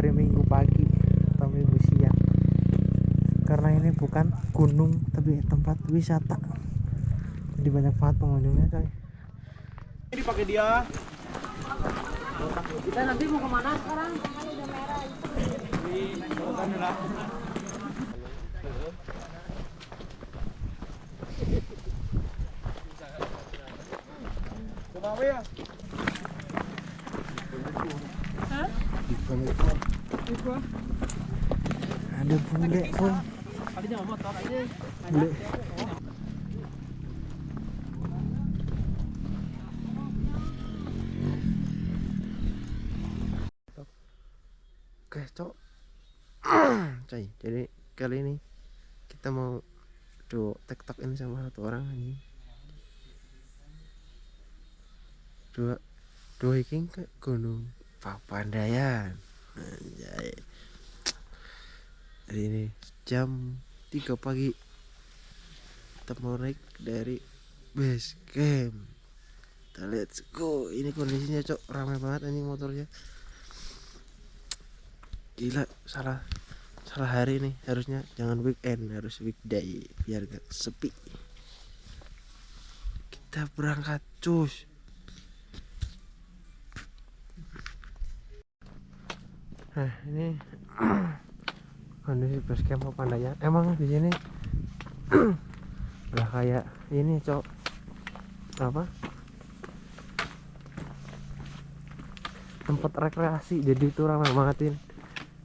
hari Minggu pagi atau Minggu siang, karena ini bukan gunung tapi tempat wisata, jadi banyak banget pengunjungnya coy. Ini dipakai dia. Kita nanti mau kemana sekarang? Di hutan lah. Kenapa ya? Hah? Ada bule pun. Tadinya motor aja. Bule. Oke cok. Coy, jadi kali ini kita mau tiktok ini sama satu orang ini. Dua hiking ke Gunung Papandayan. Anjay. Hari ini jam 3 pagi kita mau naik dari base camp. Kita let's go. Ini kondisinya cok, ramai banget anjing motornya. Gila, salah hari nih, harusnya jangan weekend, harus weekday biar gak sepi. Kita berangkat cus. Nah ini kondisi base camp Papandayan. Emang di sini udah kayak ini cok, apa, tempat rekreasi, jadi itu ramai banget ini.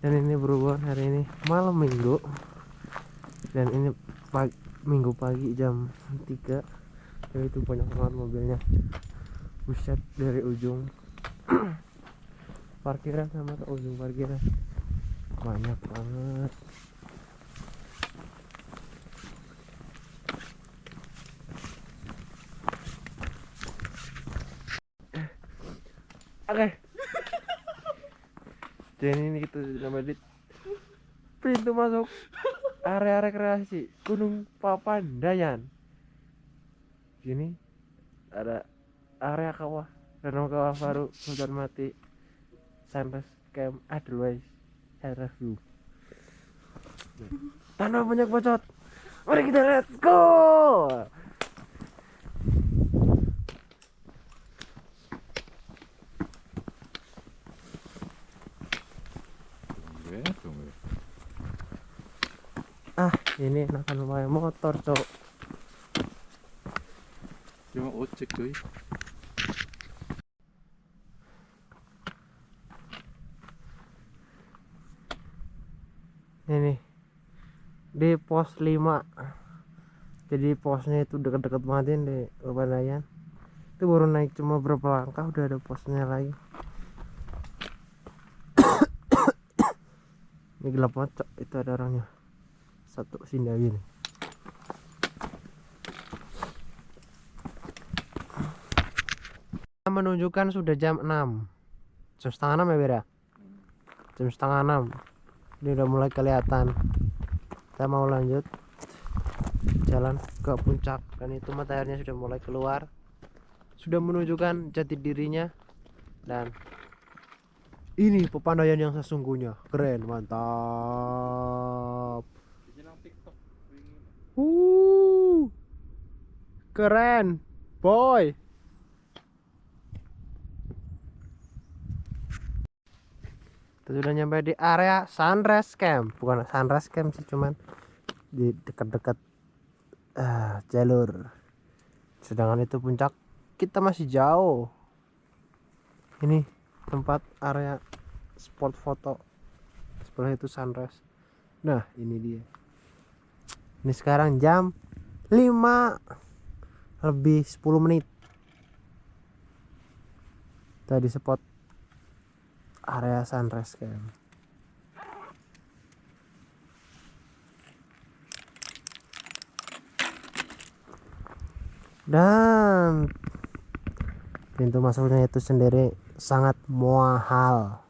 Dan ini berhubung hari ini malam minggu, dan ini minggu pagi jam 3, jadi itu banyak banget mobilnya. Buset, dari ujung parkiran sama ke ujung parkiran banyak banget. Oke, jadi ini kita sudah di pintu masuk area rekreasi Gunung Papandayan. Gini ada area kawah, danau kawah baru, hutan mati, sunrise camp, otherwise area view. Tanah banyak bacot, mari kita let's go. Ini enakan lumayan motor cok. Cuma ojek cuy. Ini di pos 5, jadi posnya itu deket-deket banget di Papandayan. Itu baru naik cuma berapa langkah udah ada posnya lagi. Ini gelap banget cok, itu ada orangnya satu sindawi nih. Menunjukkan sudah jam 6, jam setengah 6 ya beda, jam setengah 6 ini udah mulai kelihatan. Kita mau lanjut jalan ke puncak, dan itu mataharinya sudah mulai keluar, sudah menunjukkan jati dirinya. Dan ini Papandayan yang sesungguhnya, keren, mantap. Keren boy. Kita sudah nyampe di area sunrise camp, bukan sunrise camp sih, cuman di dekat-dekat jalur. Sedangkan itu puncak kita masih jauh. Ini tempat area spot foto, sebelah itu sunrise. Nah ini dia. Ini sekarang jam 5 lebih 10 menit. Tadi spot area sunrise camp. Dan pintu masuknya itu sendiri sangat mahal,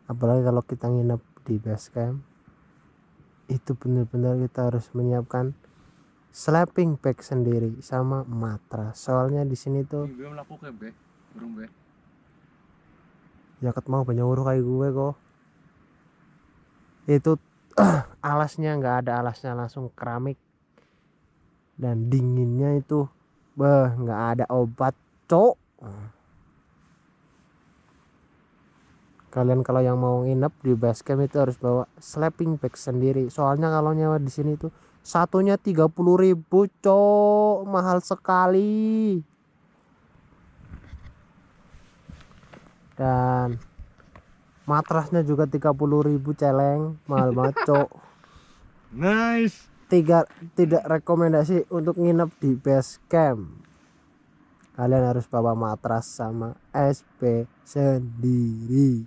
apalagi kalau kita nginep di base camp. Itu benar-benar kita harus menyiapkan sleeping bag sendiri sama matras. Soalnya di sini tuh ya ket mau banyak urut kayak gue kok. Itu alasnya nggak ada alasnya, langsung keramik, dan dinginnya itu nggak ada obat cok. Kalian kalau yang mau nginep di base camp itu harus bawa sleeping bag sendiri, soalnya kalau nyewa di sini itu satunya 30.000 cok, mahal sekali. Dan matrasnya juga 30.000 celeng, mahal banget cok. Nice. Tidak rekomendasi untuk nginep di base camp. Kalian harus bawa matras sama SP sendiri.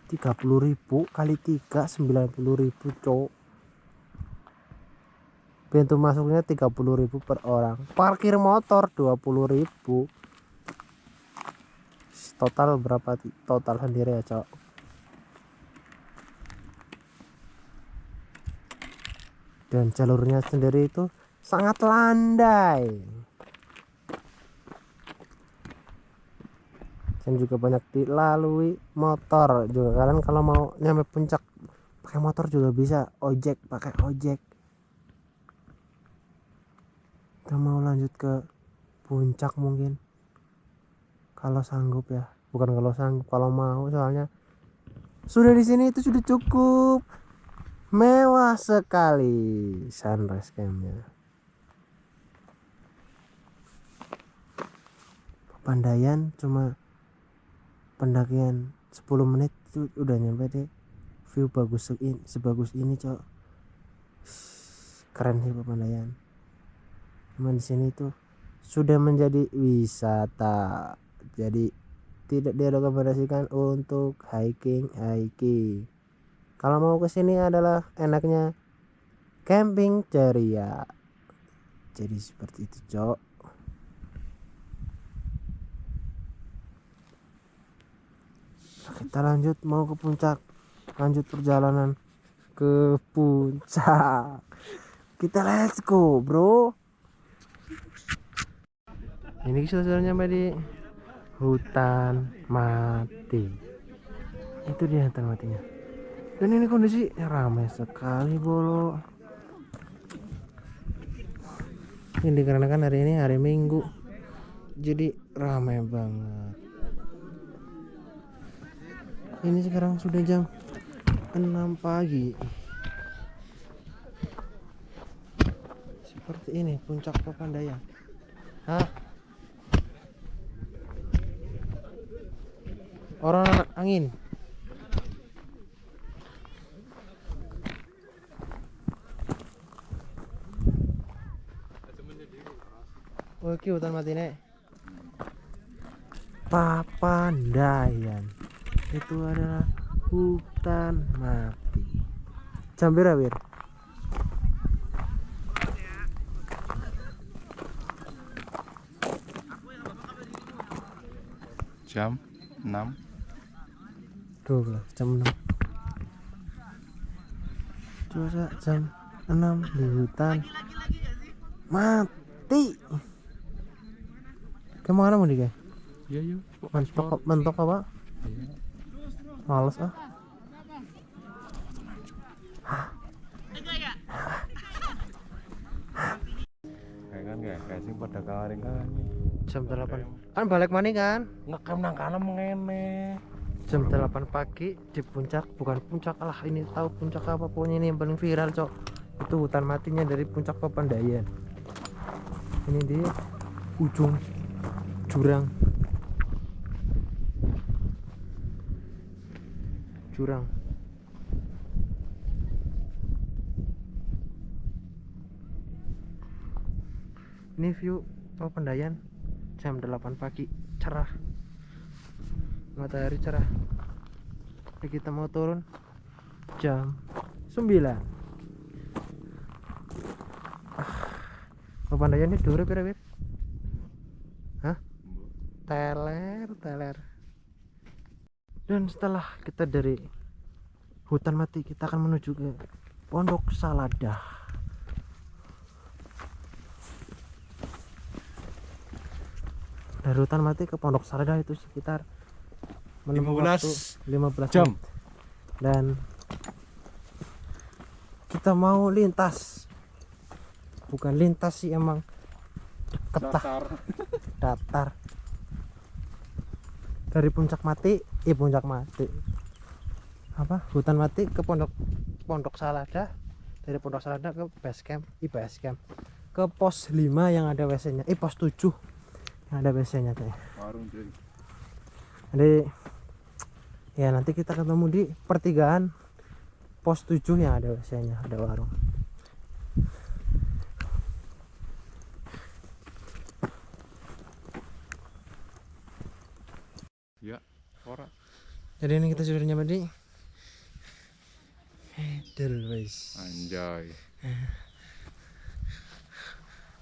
30.000 kali 3 90.000 cok. Pintu masuknya 30.000 per orang. Parkir motor 20.000. Total berapa total sendiri ya cok. Dan jalurnya sendiri itu sangat landai, dan juga banyak dilalui motor juga. Kalian kalau mau nyampe puncak pakai motor juga bisa, pakai ojek. Kita mau lanjut ke puncak mungkin kalau sanggup ya, bukan kalau sanggup, kalau mau, soalnya sudah di sini itu sudah cukup mewah sekali sunrise campnya. Pepandayan cuma pendakian 10 menit itu udah nyampe deh. View bagus sebagus ini cok, keren sih Pepandayan. Cuma di sini tuh sudah menjadi wisata, jadi tidak direkomendasikan untuk hiking. Kalau mau ke sini adalah enaknya camping ceria. Jadi seperti itu cok. Kita lanjut mau ke puncak, lanjut perjalanan ke puncak. Kita let's go bro. Ini sudah nyampe di hutan mati. Itu dia hutan matinya. Dan ini kondisi ramai sekali bolo. Ini dikarenakan hari ini hari Minggu, jadi ramai banget. Ini sekarang sudah jam 6 pagi. Seperti ini puncak Pepandayan. Hah? Orang angin. Oke, hutan mati nek. Papandayan itu adalah hutan mati. Jam berapa Wir? Jam 6. 12 jam 6. Cuaca jam 6 di hutan mati. Kemana mau nih guys? Iya. Mentok apa? Males ah. Kayak sing pada karing kan. Jam 8. Kan balik mana kan? Ngekam nang kana mengene. Jam 8 pagi di puncak, bukan puncak lah, ini tahu puncak apa, pokoknya ini yang paling viral cok. Itu hutan matinya dari puncak Pepandayan. Ini di ujung jurang. Ini view Pepandayan jam 8 pagi, cerah, matahari cerah. Jadi kita mau turun jam 9. Pepandayan ini dure pira Wir? Hah? Teler. Dan setelah kita dari hutan mati, kita akan menuju ke Pondok Saladah. Dari hutan mati ke Pondok Saladah itu sekitar 15 15 jam. menit. dan kita mau lintas, bukan lintas sih, emang ketah datar dari puncak mati hutan mati ke pondok Salada, dari pondok Salada ke base camp ke pos 5 yang ada WC nya, pos 7 yang ada WC nya tuh. Warung cuy. Jadi ya nanti kita ketemu di pertigaan pos 7 yang ada WC nya, ada warung. Ya, ora. Jadi ini kita sudah nyampe di Edelweiss. Anjay.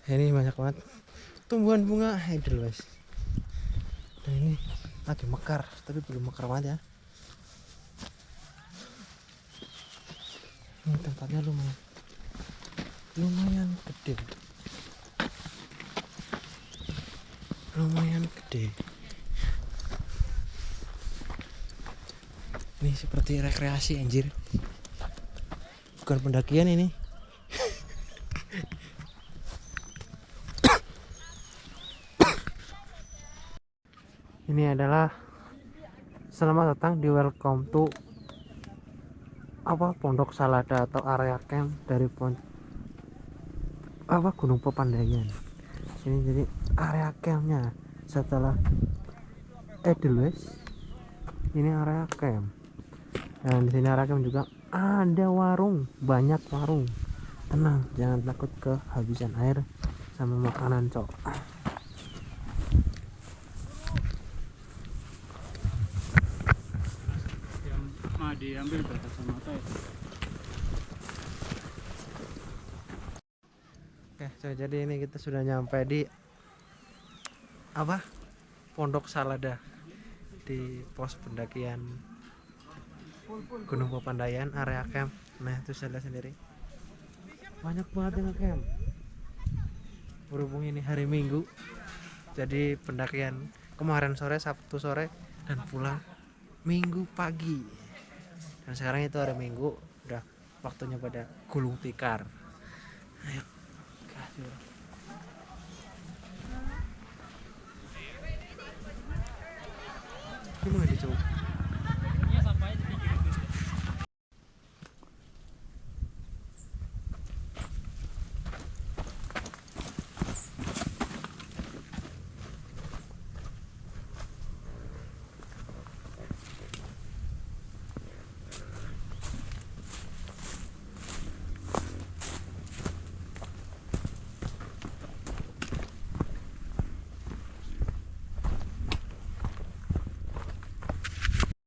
Ini banyak banget tumbuhan bunga Edelweiss. Dan ini lagi mekar, tapi belum mekar banget ya. Ini tempatnya lumayan gede. Ini seperti rekreasi anjir, bukan pendakian ini. Ini adalah selamat datang di welcome to Pondok Salada atau area camp dari Gunung Pepandayan. Ini jadi area campnya setelah Edelweiss. Ini area camp. Dan di sini area camp juga ada warung, banyak warung. Tenang, jangan takut kehabisan air sama makanan, cok. Diambil batasan mata ya. Oke, jadi ini kita sudah nyampe di Pondok Salada, di pos pendakian Gunung Pepandayan, area camp. Nah, itu saya lihat sendiri banyak banget yang camp. Berhubung ini hari Minggu, jadi pendakian kemarin sore, Sabtu sore, dan pulang Minggu pagi. Dan sekarang itu hari Minggu, udah waktunya pada gulung tikar. Ayo, kasih. Gimana dicoba? Iya, sampai di pinggir.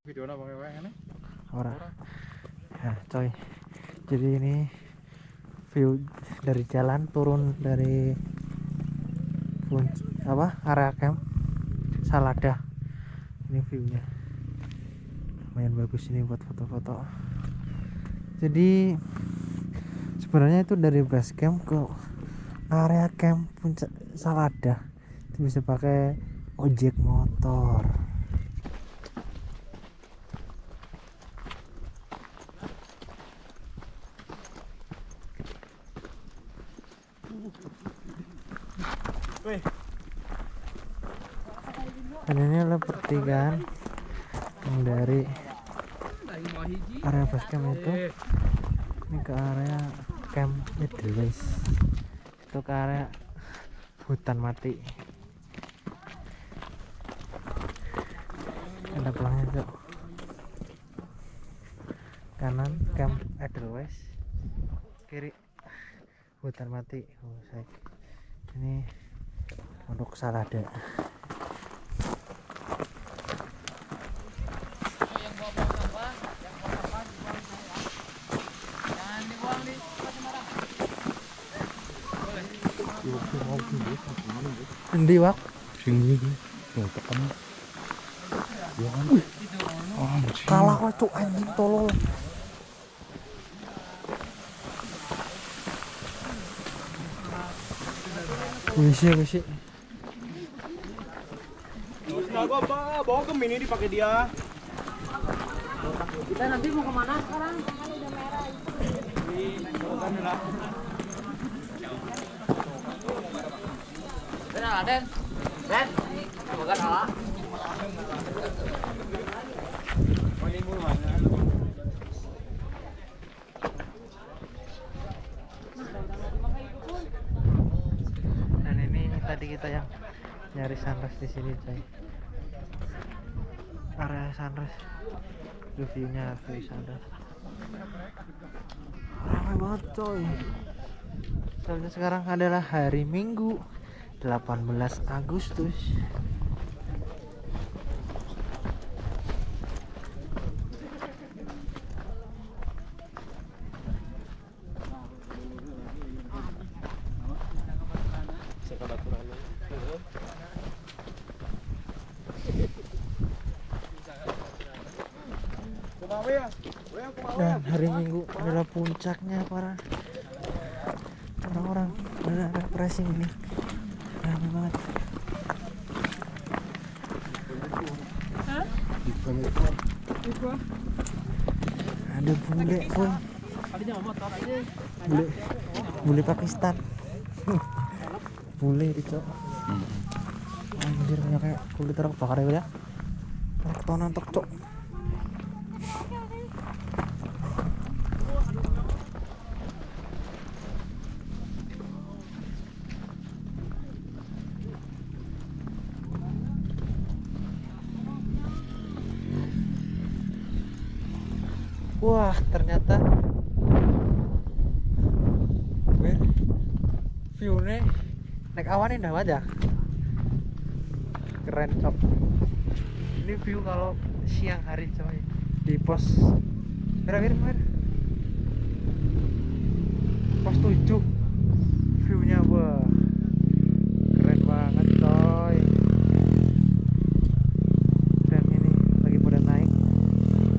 Video apa ini? Ora. Ya, coy. Jadi ini view dari jalan turun dari area camp Salada. Ini viewnya lumayan bagus ini buat foto-foto. Jadi sebenarnya itu dari base camp ke area camp puncak Salada itu bisa pakai ojek motor. Dan ini adalah pertigaan yang dari area base camp itu ini ke area camp Edelweiss, itu ke area hutan mati. Ada pelangnya tuh, kanan camp Edelweiss, kiri hutan mati. Ini Pondok Salada. Endi wak? Sini gue. Tuh, tekan. Ya kan. Kalah kok cuk, anjing tolol. Wisi. Bawa ke mini dipakai dia. Kita nanti mau kemana sekarang? Benar Aden. Ben, makan ala. Dan ini tadi kita yang nyari sunrise di sini, coy. Area sunrise, view-nya view sunrise. Ramai banget, coy. Soalnya sekarang adalah hari Minggu 18 Agustus. Dan hari Minggu adalah puncaknya para orang-orang pada refreshing ini. Ramai banget. Ada bule pun. Bule Pakistan. Bule itu. Anjir banyak kayak kulit terbakar ya. Ketonan tok cok. Wah, ternyata view-nya naik awan indah banget ya. Keren cok. Ini view kalau siang hari coy di pos berapa pos 7 view-nya. Wah, keren banget coy. Dan ini lagi pada naik.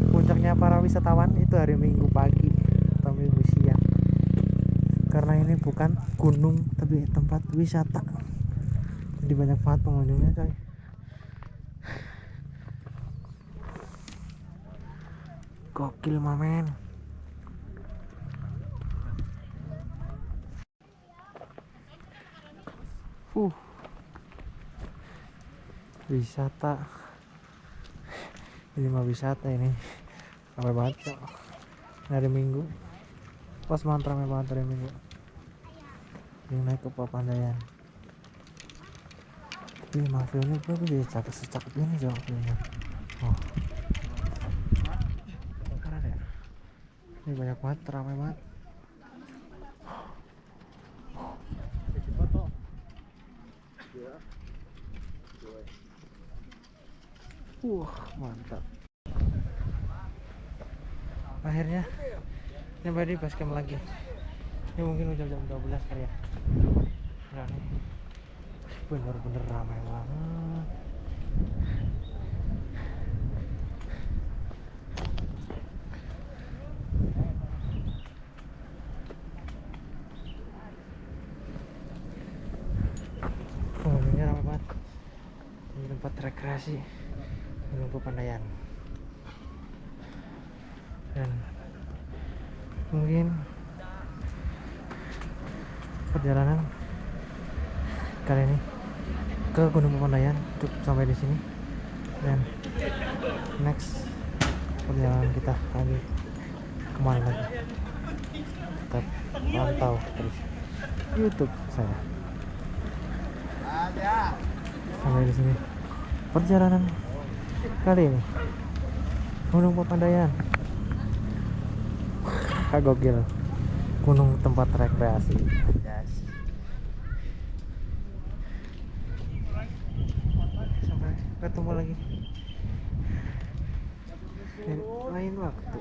Puncaknya para wisatawan itu hari Minggu pagi atau Minggu siang, karena ini bukan gunung tapi tempat wisata, jadi banyak banget pengunjungnya coy. Gokil mamen. Wisata ini mah wisata ini. Ramai banget kok hari Minggu. Pas mantap ramai banget hari Minggu. Yang naik ke Papandayan. Tapi view-nya gue jadi secakep ini jauh view-nya. Oh, keren ya. Ini banyak banget, ramai banget. Mantap. Akhirnya nyampe di base camp lagi. Ini mungkin udah jam 12 kali ya. Nah, nih bener-bener ramai banget. Pengunjungnya ramai banget. Ini tempat rekreasi Gunung Papandayan. Dan mungkin perjalanan kali ini ke Gunung Papandayan cukup sampai di sini, dan next perjalanan kita lagi kemana lagi, tetap pantau terus YouTube saya. Sampai di sini perjalanan kali ini Gunung Papandayan. Gokil, gunung tempat rekreasi. Yes. Sampai ketemu lagi lain waktu.